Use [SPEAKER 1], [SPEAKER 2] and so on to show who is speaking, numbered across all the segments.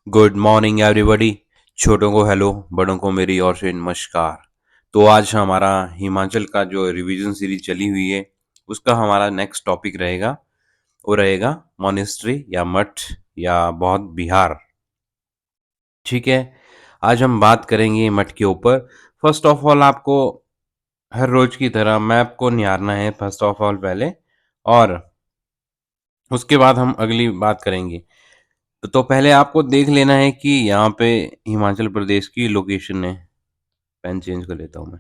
[SPEAKER 1] Good morning everybody. छोटों को hello, बड़ों को मेरी ओर से नमस्कार। तो आज हमारा हिमाचल का जो रिवीजन सीरीज चली हुई है उसका हमारा नेक्स्ट टॉपिक रहेगा, वो रहेगा मॉनेस्ट्री या मठ या बौद्ध विहार। ठीक है, आज हम बात करेंगे मठ के ऊपर। फर्स्ट ऑफ ऑल आपको हर रोज की तरह मैप को निहारना है फर्स्ट ऑफ ऑल पहले, और उसके बाद हम अगली बात करेंगे। तो पहले आपको देख लेना है कि यहाँ पे हिमाचल प्रदेश की लोकेशन है। पेन चेंज कर लेता हूँ मैं।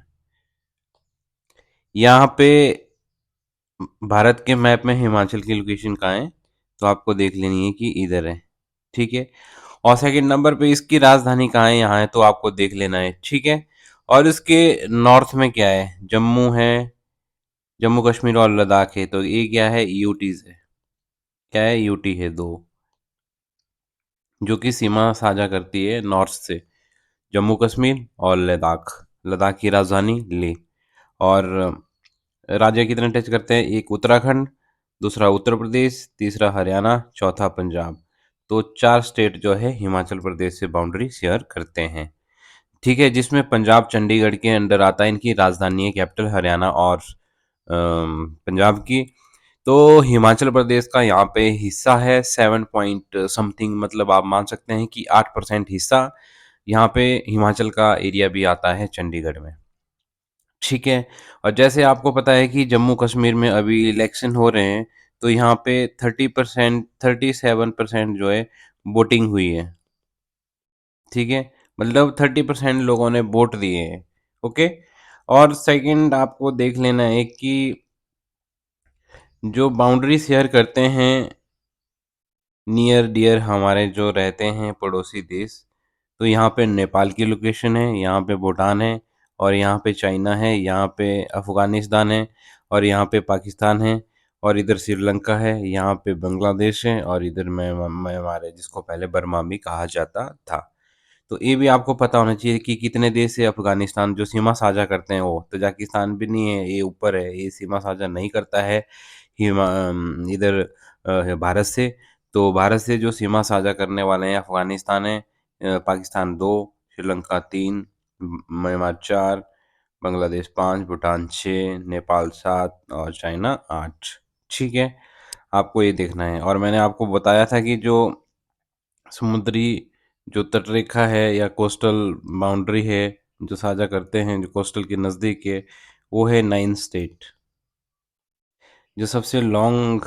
[SPEAKER 1] यहाँ पे भारत के मैप में हिमाचल की लोकेशन कहाँ है, तो आपको देख लेनी है कि इधर है। ठीक है, और सेकंड नंबर पे इसकी राजधानी कहाँ है, यहाँ है, तो आपको देख लेना है। ठीक है, और इसके नॉर्थ में क्या है, जम्मू है, जम्मू कश्मीर और लद्दाख है। तो ये क्या है, यूटीज है। क्या है, यूटी है दो, जो कि सीमा साझा करती है नॉर्थ से, जम्मू कश्मीर और लद्दाख। लद्दाख की राजधानी लेह। और राज्य कितने टच करते हैं, एक उत्तराखंड, दूसरा उत्तर प्रदेश, तीसरा हरियाणा, चौथा पंजाब। तो चार स्टेट जो है हिमाचल प्रदेश से बाउंड्री शेयर करते हैं। ठीक है, जिसमें पंजाब चंडीगढ़ के अंडर आता है, इनकी राजधानी है कैपिटल हरियाणा और पंजाब की। तो हिमाचल प्रदेश का यहाँ पे हिस्सा है 7 पॉइंट समथिंग, मतलब आप मान सकते हैं कि 8% हिस्सा यहाँ पे हिमाचल का एरिया भी आता है चंडीगढ़ में। ठीक है, और जैसे आपको पता है कि जम्मू कश्मीर में अभी इलेक्शन हो रहे हैं, तो यहाँ पे 30%, 37% जो है वोटिंग हुई है। ठीक है, मतलब 30% लोगों ने वोट दिए हैं। ओके, और सेकंड आपको देख लेना है कि जो बाउंड्री शेयर करते हैं नियर डियर हमारे जो रहते हैं पड़ोसी देश, तो यहाँ पे नेपाल की लोकेशन है, यहाँ पे भूटान है, और यहाँ पे चाइना है, यहाँ पे अफगानिस्तान है, और यहाँ पे पाकिस्तान है, और इधर श्रीलंका है, यहाँ पे बांग्लादेश है, और इधर म्यांमार है, जिसको पहले बर्मा भी कहा जाता था। तो ये भी आपको पता होना चाहिए कि कितने देश से अफगानिस्तान जो सीमा साझा करते हैं, वो तजाकिस्तान भी नहीं है, ये ऊपर है, ये सीमा साझा नहीं करता है इधर भारत से। तो भारत से जो सीमा साझा करने वाले हैं, अफगानिस्तान है, पाकिस्तान दो, श्रीलंका तीन, म्यांमार चार, बांग्लादेश पाँच, भूटान छः, नेपाल सात और चाइना आठ। ठीक है, आपको ये देखना है। और मैंने आपको बताया था कि जो समुद्री जो तटरेखा है या कोस्टल बाउंड्री है जो साझा करते हैं, जो कोस्टल के नज़दीक है, वो है 9 स्टेट। जो सबसे लॉन्ग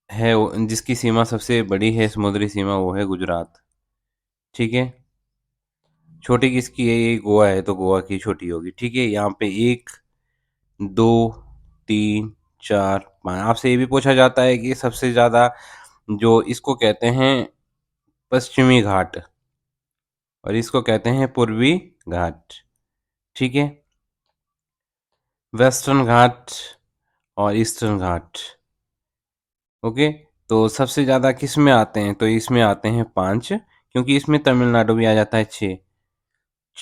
[SPEAKER 1] है, जिसकी सीमा सबसे बड़ी है समुद्री सीमा, वो है गुजरात। ठीक है, छोटी किसकी है, ये गोवा है, तो गोवा की छोटी होगी। ठीक है, यहाँ पे एक, दो, तीन, चार, पाँच। आपसे ये भी पूछा जाता है कि सबसे ज़्यादा जो इसको कहते हैं पश्चिमी घाट, और इसको कहते हैं पूर्वी घाट। ठीक है, वेस्टर्न घाट और ईस्टर्न घाट। ओके, तो सबसे ज़्यादा किस में आते हैं, तो इसमें आते हैं पांच, क्योंकि इसमें तमिलनाडु भी आ जाता है छः।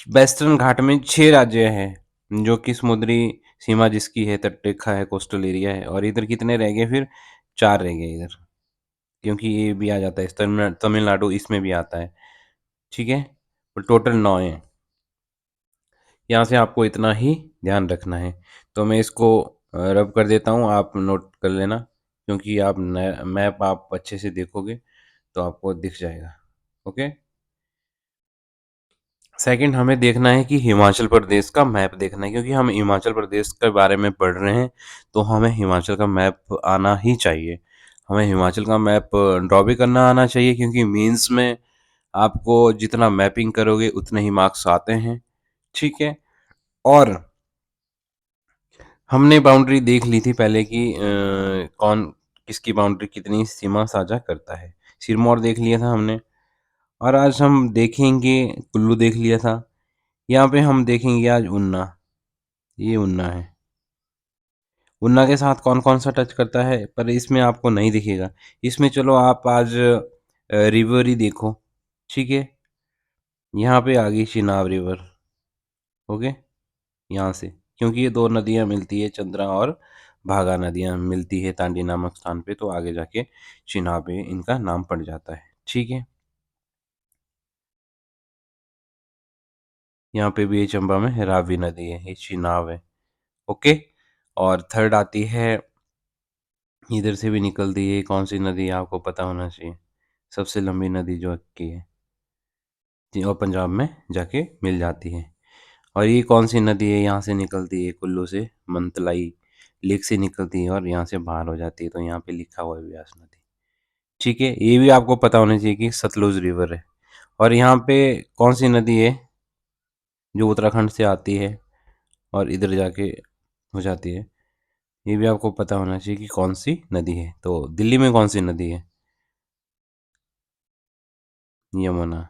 [SPEAKER 1] वेस्टर्न घाट में छह राज्य हैं, जो कि समुद्री सीमा जिसकी है, तटरेखा है, कोस्टल एरिया है। और इधर कितने रह गए फिर, चार रह गए इधर, क्योंकि ये भी आ जाता है, तमिलनाडु इसमें भी आता है। ठीक है, तो टोटल नौ है। यहाँ से आपको इतना ही ध्यान रखना है। तो मैं इसको रब कर देता हूँ, आप नोट कर लेना, क्योंकि आप मैप आप अच्छे से देखोगे तो आपको दिख जाएगा। ओके, सेकंड हमें देखना है कि हिमाचल प्रदेश का मैप देखना है, क्योंकि हम हिमाचल प्रदेश के बारे में पढ़ रहे हैं, तो हमें हिमाचल का मैप आना ही चाहिए। हमें हिमाचल का मैप ड्रॉ भी करना आना चाहिए, क्योंकि मेंस में आपको जितना मैपिंग करोगे उतने ही मार्क्स आते हैं। ठीक है, और हमने बाउंड्री देख ली थी पहले कि कौन किसकी बाउंड्री कितनी सीमा साझा करता है। सिरमौर देख लिया था हमने, और आज हम देखेंगे, कुल्लू देख लिया था। यहाँ पे हम देखेंगे आज ऊना। ये ऊना है, ऊना के साथ कौन कौन सा टच करता है, पर इसमें आपको नहीं दिखेगा। इसमें चलो आप आज रिवर ही देखो। ठीक है, यहाँ पे आ गई चिनाब रिवर। ओके, यहाँ से, क्योंकि ये दो नदियाँ मिलती है, चंद्रा और भागा नदियाँ मिलती है तांडी नामक स्थान पे, तो आगे जाके चिनाब इनका नाम पड़ जाता है। ठीक है, यहाँ पे भी ये चंबा में रावी नदी है, ये चिनाब है। ओके। और थर्ड आती है, इधर से भी निकलती है, कौन सी नदी है आपको पता होना चाहिए, सबसे लंबी नदी जो की है और पंजाब में जाके मिल जाती है। और ये कौन सी नदी है, यहाँ से निकलती है कुल्लू से, मंतलाई लेक से निकलती है और यहाँ से बाहर हो जाती है, तो यहाँ पे लिखा हुआ है व्यास नदी। ठीक है, ये भी आपको पता होना चाहिए कि सतलुज रिवर है। और यहाँ पे कौन सी नदी है जो उत्तराखंड से आती है और इधर जाके हो जाती है, ये भी आपको पता होना चाहिए कि कौन सी नदी है। तो दिल्ली में कौन सी नदी है, यमुना।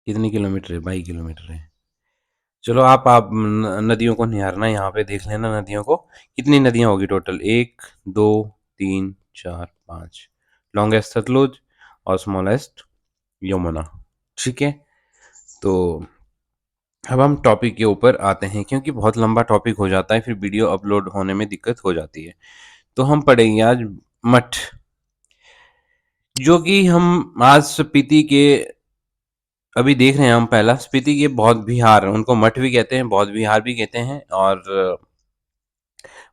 [SPEAKER 1] कितनी किलोमीटर है, 22 किलोमीटर है। चलो आप नदियों को निहारना, यहाँ पे देख लेना नदियों को, कितनी नदियां होगी टोटल, 1 2 3 4 5। लॉन्गेस्ट सतलुज और स्मॉलेस्ट यमुना। ठीक है। तो अब हम टॉपिक के ऊपर आते हैं, क्योंकि बहुत लंबा टॉपिक हो जाता है, फिर वीडियो अपलोड होने में दिक्कत हो जाती है। तो हम पढ़ेंगे आज मठ, जो कि हम आज स्पीति के अभी देख रहे हैं। हम पहला स्पीति के बौद्ध विहार, उनको मठ भी कहते हैं, बौद्ध विहार भी कहते हैं और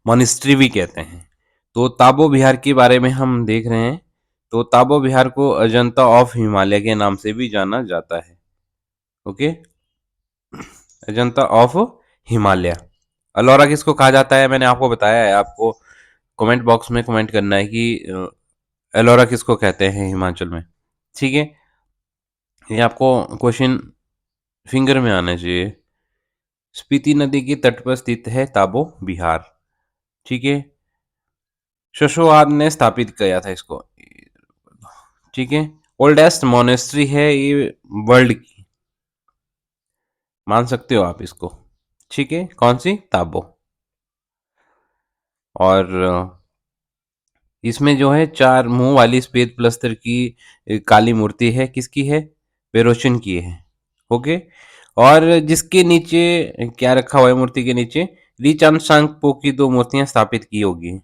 [SPEAKER 1] मॉनेस्ट्री भी कहते हैं। तो ताबो बिहार के बारे में हम देख रहे हैं। तो ताबो बिहार को अजंता ऑफ हिमालय के नाम से भी जाना जाता है। Okay, Ajanta of Himalaya. अलोरा किसको कहा जाता है, मैंने आपको बताया है, आपको कमेंट बॉक्स में कमेंट करना है कि एलोरा किसको कहते हैं हिमाचल में। ठीक है, ये आपको क्वेश्चन फिंगर में आना चाहिए। स्पीति नदी के तट पर स्थित है ताबो बिहार। ठीक है, शशोआद ने स्थापित किया था इसको। ठीक है, ओल्डेस्ट मोनेस्ट्री है ये वर्ल्ड की, मान सकते हो आप इसको। ठीक है, कौन सी, ताबो। और इसमें जो है 4 मुंह वाली श्वेत प्लस्तर की काली मूर्ति है, किसकी है, बेरोशन की है। ओके। और जिसके नीचे क्या रखा हुआ है, मूर्ति के नीचे रीचांद सांगपो की 2 मूर्तियां स्थापित की होगी।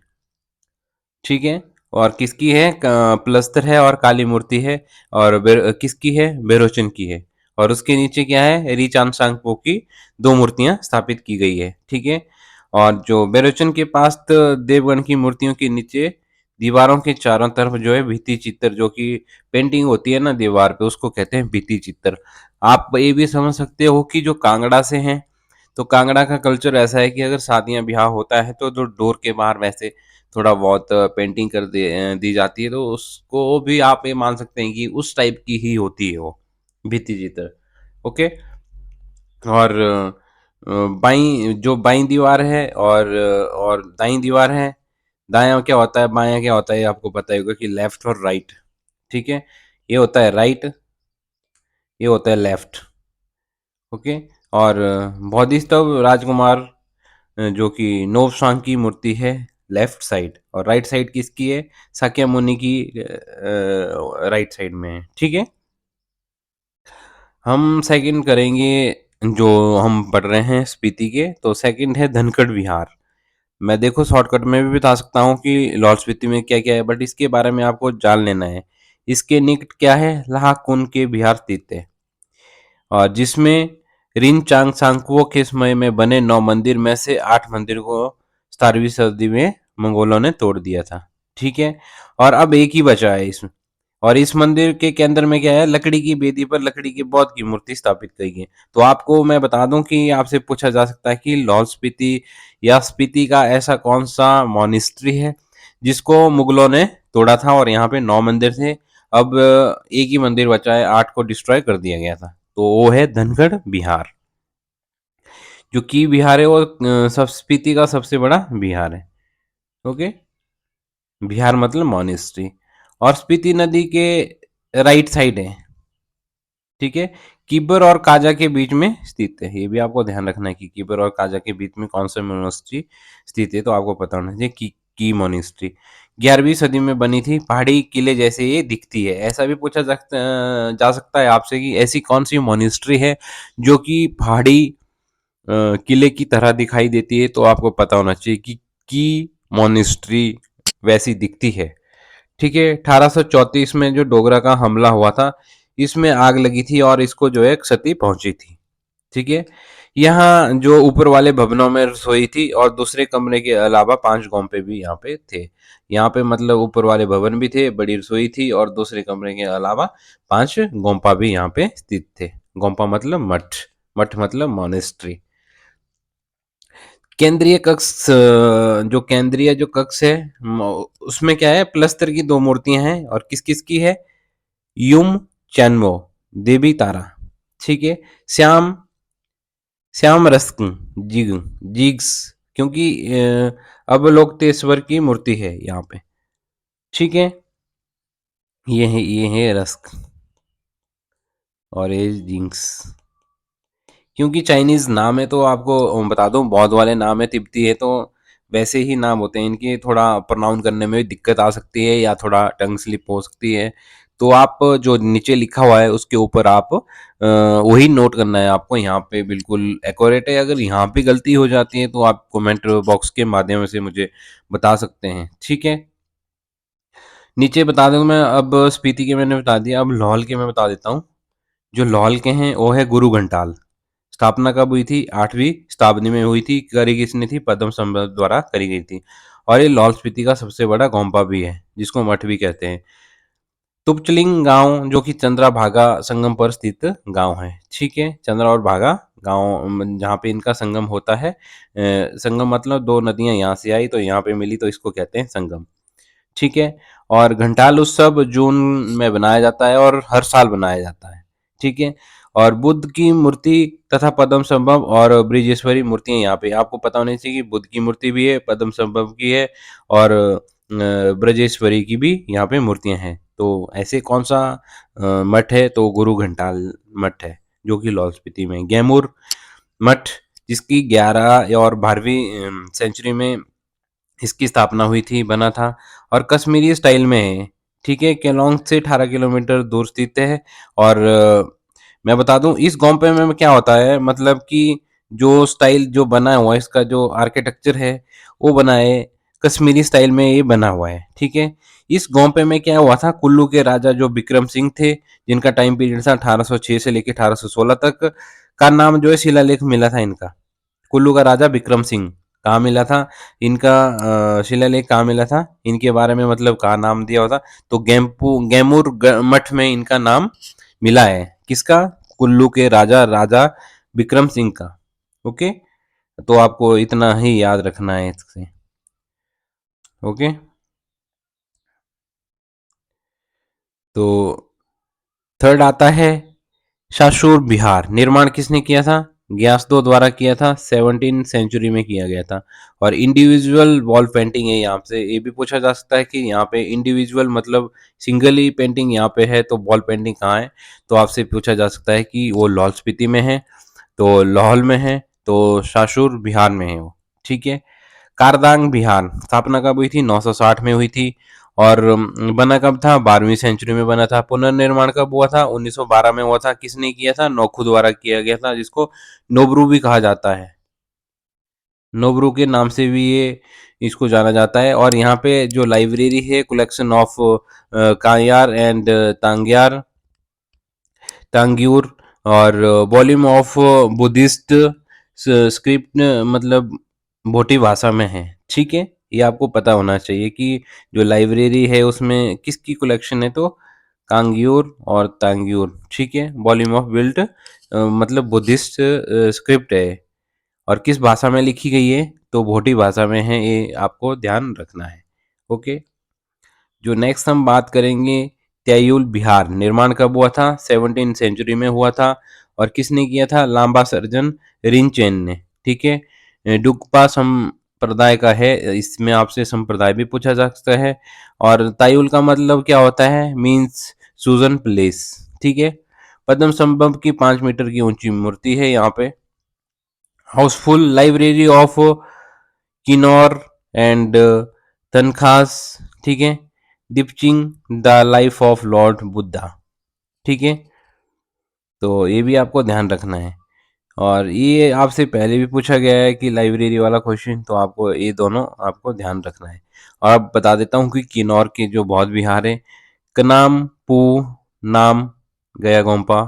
[SPEAKER 1] ठीक है, और किसकी है, प्लस्तर है और काली मूर्ति है, और किसकी है, बेरोचन की है। और उसके नीचे क्या है, रीचांद सांगपो की 2 मूर्तियां स्थापित की गई है। ठीक है, और जो बेरोचन के पास तो देवगण की मूर्तियों के नीचे दीवारों के चारों तरफ जो है भित्ति चित्र, जो कि पेंटिंग होती है ना दीवार पे, उसको कहते हैं भित्ति चित्र। आप ये भी समझ सकते हो कि जो कांगड़ा से हैं, तो कांगड़ा का कल्चर ऐसा है कि अगर शादियां ब्याह होता है तो जो डोर के बाहर वैसे थोड़ा बहुत पेंटिंग दी जाती है, तो उसको भी आप ये मान सकते हैं कि उस टाइप की ही होती है वो भित्ति चित्र। ओके। और बाई जो बाई दीवार है और दाई दीवार है, दायां क्या होता है, बायां क्या होता है, ये आपको पता ही होगा कि लेफ्ट और राइट। ठीक है, ये होता है राइट, ये होता है लेफ्ट। ओके। और बोधिसत्व राजकुमार जो कि नोबसांग की मूर्ति है लेफ्ट साइड, और राइट साइड किसकी है, साक्या मुनि की राइट साइड में है। ठीक है, हम सेकंड करेंगे, जो हम पढ़ रहे हैं स्पीति के, तो सेकंड है धनखड़ विहार। मैं देखो शॉर्टकट में भी बता सकता हूँ कि लाहौल स्पीति में क्या क्या है, बट इसके बारे में आपको जान लेना है। इसके निकट क्या है, लाहकुन के बिहार स्थित है, और जिसमें रिन चांग सांगकुओ के समय में बने 9 मंदिर में से 8 मंदिर को 17वीं सदी में मंगोलों ने तोड़ दिया था। ठीक है, और अब एक ही बचा है इसमें, और इस मंदिर के केंद्र में क्या है, लकड़ी की बेदी पर लकड़ी के बौद्ध की मूर्ति स्थापित की गई है। तो आपको मैं बता दूं कि आपसे पूछा जा सकता है कि लाहौल स्पीति या स्पीति का ऐसा कौन सा मॉनिस्ट्री है जिसको मुगलों ने तोड़ा था, और यहाँ पे 9 मंदिर थे, अब एक ही मंदिर बचा है, 8 को डिस्ट्रॉय कर दिया गया था। तो वो है धनगढ़ बिहार। जो की बिहार है वो सब स्पीति का सबसे बड़ा बिहार है। ओके, बिहार मतलब मॉनेस्ट्री, और स्पीति नदी के राइट साइड है। ठीक है, किबर और काजा के बीच में स्थित है, ये भी आपको ध्यान रखना है कि किबर और काजा के बीच में कौन सा मोनेस्ट्री स्थित है, तो आपको पता होना चाहिए की मोनेस्ट्री 11वीं सदी में बनी थी, पहाड़ी किले जैसे ये दिखती है। ऐसा भी पूछा जा सकता है आपसे कि ऐसी कौन सी मोनेस्ट्री है जो कि पहाड़ी किले की तरह दिखाई देती है, तो आपको पता होना चाहिए कि की मोनेस्ट्री वैसी दिखती है। ठीक है, 1834 में जो डोगरा का हमला हुआ था, इसमें आग लगी थी और इसको जो है क्षति पहुंची थी। ठीक है। यहाँ जो ऊपर वाले भवनों में रसोई थी और दूसरे कमरे के अलावा 5 गोम्पे भी यहाँ पे थे। यहाँ पे मतलब ऊपर वाले भवन भी थे, बड़ी रसोई थी और दूसरे कमरे के अलावा 5 गोम्पा भी यहाँ पे स्थित थे। गोम्पा मतलब मठ, मठ मतलब मोनेस्ट्री। केंद्रीय कक्ष, जो केंद्रीय जो कक्ष है उसमें क्या है, प्लस्तर की 2 मूर्तियां हैं और किस किस की है, युम चैनमो, देवी तारा। ठीक है। श्याम, श्याम रस्क, जिग, जिग्स, क्योंकि अवलोकतेश्वर की मूर्ति है यहाँ पे। ठीक है। ये है रस्क और ये जिंक्स। क्योंकि चाइनीज नाम है तो आपको बता दूं, बहुत वाले नाम है, तिब्बती है, तो वैसे ही नाम होते हैं इनके, थोड़ा प्रोनाउंस करने में भी दिक्कत आ सकती है या थोड़ा टंग स्लिप हो सकती है। तो आप जो नीचे लिखा हुआ है उसके ऊपर आप वही नोट करना है आपको, यहाँ पे बिल्कुल एक्यूरेट है। अगर यहाँ पे गलती हो जाती है तो आप कमेंट बॉक्स के माध्यम से मुझे बता सकते हैं। ठीक है। नीचे बता दूं मैं, अब स्पीति के मैंने बता दिया, अब लाहौल के मैं बता देता हूँ। जो लाहौल के हैं वो है गुरु घंटाल। स्थापना कब हुई थी, 8वीं शताब्दी में हुई थी। करी किसने थी, पद्म संभव द्वारा करी गई थी। और ये लाहौल स्पीति का सबसे बड़ा गोम्पा भी है, जिसको मठ भी कहते हैं। तुपचलिंग गांव जो कि चंद्रा भागा संगम पर स्थित गांव है। ठीक है। चंद्रा और भागा गांव जहाँ पे इनका संगम होता है, संगम मतलब 2 नदियां यहाँ से आई तो यहाँ पे मिली तो इसको कहते हैं संगम। ठीक है। और घंटाल उत्सव जून में बनाया जाता है और हर साल बनाया जाता है। ठीक है। और बुद्ध की मूर्ति तथा पद्म संभव और ब्रिजेश्वरी मूर्तियां यहाँ पे आपको पता होनी चाहिए कि बुद्ध की मूर्ति भी है, पद्म संभव की है और ब्रजेश्वरी की भी यहाँ पे मूर्तियां हैं। तो ऐसे कौन सा मठ है, तो गुरु घंटाल मठ है, जो कि लाहौल स्पीति में। गैमूर मठ, जिसकी 11 और 12वीं सेंचुरी में इसकी स्थापना हुई थी, बना था और कश्मीरी स्टाइल में है। ठीक है। केलोंग से 18 किलोमीटर दूर स्थित है। और मैं बता दूं इस गोम्पे में क्या होता है, मतलब कि जो स्टाइल जो बना हुआ है, इसका जो आर्किटेक्चर है वो बना है कश्मीरी स्टाइल में, ये बना हुआ है। ठीक है। इस गोम्पे में क्या हुआ था, कुल्लू के राजा जो विक्रम सिंह थे, जिनका टाइम पीरियड था 1806 से लेकर 1816 तक, का नाम जो है शिलालेख मिला था इनका। कुल्लू का राजा विक्रम सिंह, कहाँ मिला था इनका शिलालेख, कहाँ मिला था इनके बारे में, मतलब कहाँ नाम दिया होता, तो मठ में इनका नाम मिला है। किसका, कुल्लू के राजा राजा विक्रम सिंह का। ओके। तो आपको इतना ही याद रखना है इससे। ओके। तो थर्ड आता है शाशुर बिहार। निर्माण किसने किया था, ग्यासुओ द्वारा किया था, 17 सेंचुरी में किया गया था। और इंडिविजुअल वॉल पेंटिंग है, यहाँ से ये भी पूछा जा सकता है कि यहाँ पे इंडिविजुअल मतलब सिंगल ही पेंटिंग यहाँ पे है, तो वॉल पेंटिंग कहाँ है, तो आपसे पूछा जा सकता है कि वो लाहौल स्पीति में है, तो लाहौल में है, तो शाशुर बिहार में है वो। ठीक है। कारदांग बिहार, स्थापना कब हुई थी, 960 में हुई थी। और बना कब था, 12वीं सेंचुरी में बना था। पुनर्निर्माण कब हुआ था, 1912 में हुआ था। किसने किया था, नोखू द्वारा किया गया था, जिसको नोबरू भी कहा जाता है। नोबरू के नाम से भी ये इसको जाना जाता है। और यहाँ पे जो लाइब्रेरी है, कलेक्शन ऑफ कांयार एंड तांग्यार, तांग्यूर, और वॉल्यूम ऑफ बुद्धिस्ट स्क्रिप्ट, मतलब भोटी भाषा में है। ठीक है। ये आपको पता होना चाहिए कि जो लाइब्रेरी है उसमें किसकी कलेक्शन है, तो कांग्यूर और तांग्यूर। ठीक है। वॉल्यूम ऑफ बिल्ट मतलब बुद्धिस्ट स्क्रिप्ट है और किस भाषा में लिखी गई है, तो भोटी भाषा में है, ये आपको ध्यान रखना है। ओके। जो नेक्स्ट हम बात करेंगे, त्यायुल बिहार। निर्माण कब हुआ था, 17 सेंचुरी में हुआ था। और किसने किया था, लांबा सर्जन रिनचेन ने। ठीक है। डुक्पा संप्रदाय का है, इसमें आपसे संप्रदाय भी पूछा जा सकता है। और तायुल का मतलब क्या होता है, मीन्स सुजन प्लेस। ठीक है। पद्म संभव की 5 मीटर की ऊंची मूर्ति है यहाँ पे। Houseful library of Kinnaur and तनखास। ठीक है। Depicting the life of Lord Buddha. ठीक है। तो ये भी आपको ध्यान रखना है। और ये आपसे पहले भी पूछा गया है कि लाइब्रेरी वाला क्वेश्चन, तो आपको ये दोनों आपको ध्यान रखना है। और अब बता देता हूँ कि किन्नौर के जो बौद्ध विहार है, कनाम पू नाम गया गोम्पा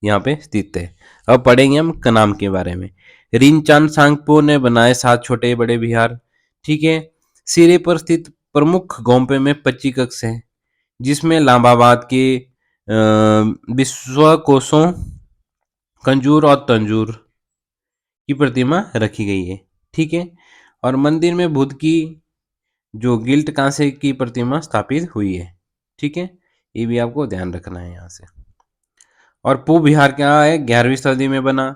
[SPEAKER 1] यहाँ पे स्थित है। अब पढ़ेंगे हम कनाम के बारे में। रिनचांद सांगपो ने बनाए 7 छोटे बड़े विहार। ठीक है। सिरे पर स्थित प्रमुख गोम्पे में 25 कक्ष है, जिसमें लांबाबाद के विश्व कोशों, कंजूर और तंजूर की प्रतिमा रखी गई है। ठीक है। और मंदिर में बुद्ध की जो गिल्ट कांसे की प्रतिमा स्थापित हुई है। ठीक है। ये भी आपको ध्यान रखना है यहाँ से। और पू विहार क्या है, 11वीं सदी में बना।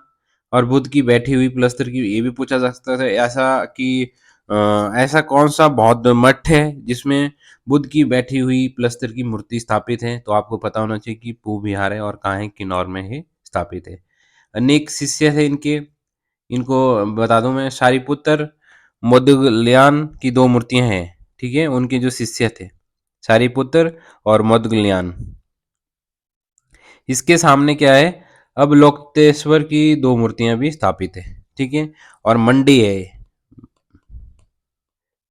[SPEAKER 1] और बुद्ध की बैठी हुई प्लस्तर की, ये भी पूछा जा सकता है ऐसा कि ऐसा कौन सा बौद्ध मठ है जिसमें बुद्ध की बैठी हुई प्लस्तर की मूर्ति स्थापित है, तो आपको पता होना चाहिए कि पू विहार है और कहाँ है, किन्नौर में है स्थापित है। अनेक शिष्य थे इनके, इनको बता दूं मैं, सारिपुत्र मोदग्लायन की 2 मूर्तियां हैं। ठीक है। उनके जो शिष्य थे सारिपुत्र और मोदग्लायन। इसके सामने क्या है, अब लोकतेश्वर की 2 मूर्तियां भी स्थापित है। ठीक है। और मंडी है,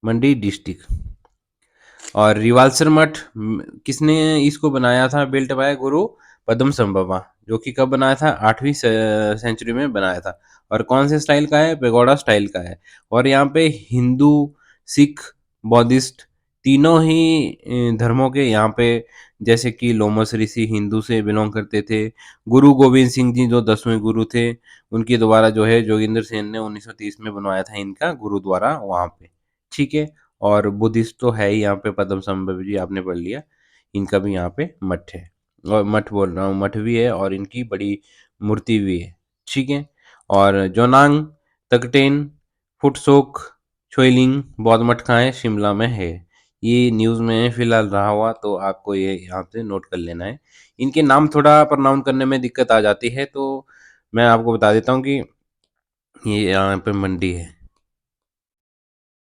[SPEAKER 1] मंडी डिस्ट्रिक्ट। और रिवाल्सर मठ किसने इसको बनाया था, बिल्ट बाय गुरु पद्म संभवा, जो कि कब बनाया था, 8वीं सेंचुरी में बनाया था। और कौन से स्टाइल का है, पेगोडा स्टाइल का है। और यहाँ पे हिंदू, सिख, बौद्धिस्ट तीनों ही धर्मों के यहाँ पे, जैसे कि लोमस ऋषि हिंदू से बिलोंग करते थे। गुरु गोविंद सिंह जी जो 10वें गुरु थे, उनके द्वारा जो है जोगिंदर सेन ने 1930 में बनवाया था इनका गुरुद्वारा वहाँ पे। ठीक है। और बुद्धिस्ट तो है ही यहाँ पे, पद्म संभव जी आपने पढ़ लिया, इनका भी यहाँ पे मठ है। और मठ बोल रहा हूँ, मठ भी है और इनकी बड़ी मूर्ति भी है। ठीक है। और जोनांग, तकटेन, फुटसोक, छोइलिंग बौद्ध मठ कहाँ है, शिमला में है। ये न्यूज़ में फिलहाल रहा हुआ, तो आपको ये यहाँ से नोट कर लेना है। इनके नाम थोड़ा प्रोनाउंस करने में दिक्कत आ जाती है, तो मैं आपको बता देता हूँ कि ये यहाँ पे मंडी है।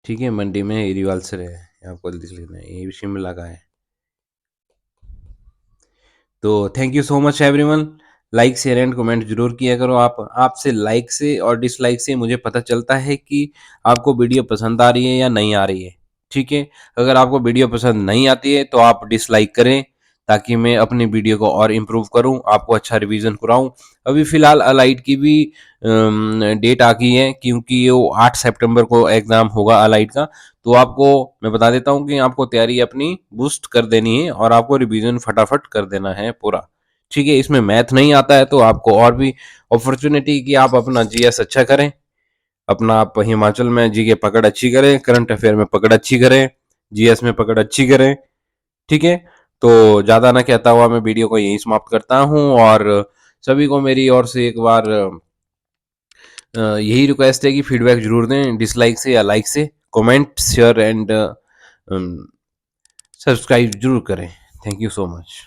[SPEAKER 1] ठीक है। मंडी में रिवाल्सर है, आपको लिख लेना है, ये भी शिमला का है। तो thank you so much everyone. Like share and comment जरूर किया करो। आप आपसे लाइक से और डिसलाइक से मुझे पता चलता है कि आपको वीडियो पसंद आ रही है या नहीं आ रही है। ठीक है। अगर आपको वीडियो पसंद नहीं आती है तो आप डिसलाइक करें, ताकि मैं अपनी वीडियो को और इम्प्रूव करूं, आपको अच्छा रिवीजन कराऊं। अभी फिलहाल अलाइट की भी डेट आ गई है, क्योंकि वो 8 सितंबर को एग्जाम होगा अलाइट का। तो आपको मैं बता देता हूँ कि आपको तैयारी अपनी बूस्ट कर देनी है और आपको रिवीजन फटाफट कर देना है पूरा। ठीक है। इसमें मैथ नहीं आता है तो आपको और भी अपॉर्चुनिटी कि आप अपना जीएस अच्छा करें, अपना आप हिमाचल में जीके पकड़ अच्छी करें, करंट अफेयर में पकड़ अच्छी करें, जीएस में पकड़ अच्छी करें। ठीक है। तो ज़्यादा ना कहता हुआ मैं वीडियो को यहीं समाप्त करता हूँ, और सभी को मेरी ओर से एक बार यही रिक्वेस्ट है कि फीडबैक जरूर दें, डिसलाइक से या लाइक से, कमेंट शेयर एंड सब्सक्राइब जरूर करें। Thank you so much.